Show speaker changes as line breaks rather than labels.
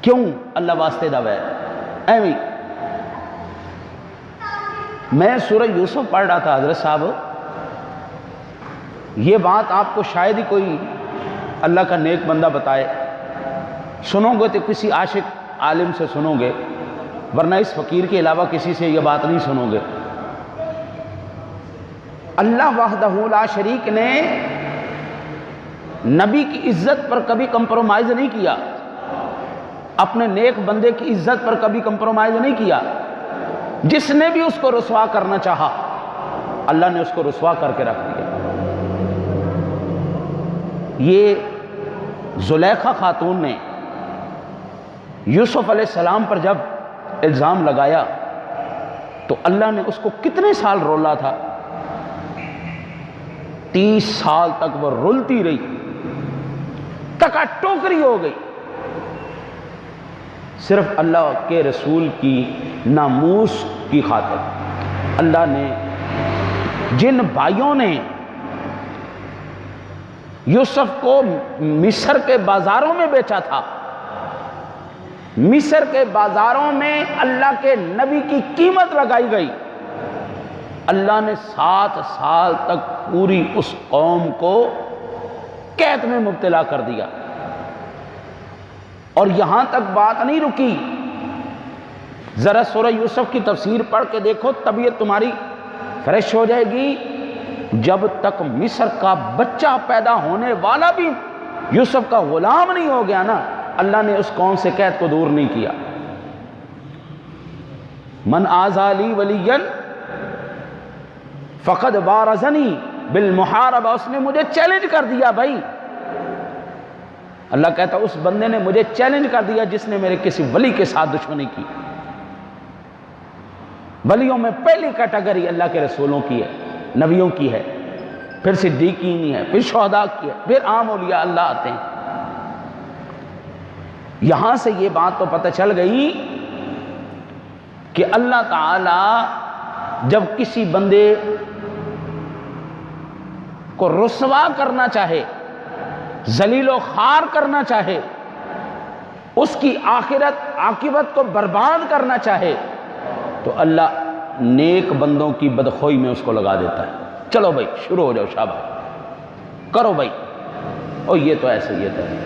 کیوں اللہ واسطے دا ہے ایویں میں سورہ یوسف پڑھ رہا تھا حضرت صاحب، یہ بات آپ کو شاید ہی کوئی اللہ کا نیک بندہ بتائے، سنو گے تو کسی عاشق عالم سے سنو گے، ورنہ اس فقیر کے علاوہ کسی سے یہ بات نہیں سنو گے۔ اللہ وحدہ لا شریک نے نبی کی عزت پر کبھی کمپرومائز نہیں کیا، اپنے نیک بندے کی عزت پر کبھی کمپرومائز نہیں کیا۔ جس نے بھی اس کو رسوا کرنا چاہا اللہ نے اس کو رسوا کر کے رکھ دیا۔ یہ زلیخا خاتون نے یوسف علیہ السلام پر جب الزام لگایا تو اللہ نے اس کو کتنے سال رولا تھا؟ 30 سال تک وہ رلتی رہی، ٹکا ٹوکری ہو گئی، صرف اللہ کے رسول کی ناموس کی خاطر۔ اللہ نے جن بھائیوں نے یوسف کو مصر کے بازاروں میں بیچا تھا، مصر کے بازاروں میں اللہ کے نبی کی قیمت لگائی گئی، اللہ نے 7 سال تک پوری اس قوم کو قید میں مبتلا کر دیا۔ اور یہاں تک بات نہیں رکی، ذرا سورہ یوسف کی تفسیر پڑھ کے دیکھو، طبیعت تمہاری فریش ہو جائے گی۔ جب تک مصر کا بچہ پیدا ہونے والا بھی یوسف کا غلام نہیں ہو گیا نا، اللہ نے اس قوم سے قید کو دور نہیں کیا۔ من آذی ولیا فقد بارزنی بالمحاربہ، اس نے مجھے چیلنج کر دیا بھائی۔ اللہ کہتا اس بندے نے مجھے چیلنج کر دیا جس نے میرے کسی ولی کے ساتھ دشمنی کی۔ ولیوں میں پہلی کیٹیگری اللہ کے رسولوں کی ہے، نبیوں کی ہے، پھر صدیقین ہے، پھر شہداء کی ہے، پھر عام اولیاء اللہ آتے ہیں۔ یہاں سے یہ بات تو پتہ چل گئی کہ اللہ تعالی جب کسی بندے کو رسوا کرنا چاہے، ذلیل و خوار کرنا چاہے، اس کی آخرت عاقبت کو برباد کرنا چاہے تو اللہ نیک بندوں کی بدخوئی میں اس کو لگا دیتا ہے۔ چلو بھائی شروع ہو جاؤ، شاباش کرو بھائی، اور یہ تو ایسے یہ تو ہے۔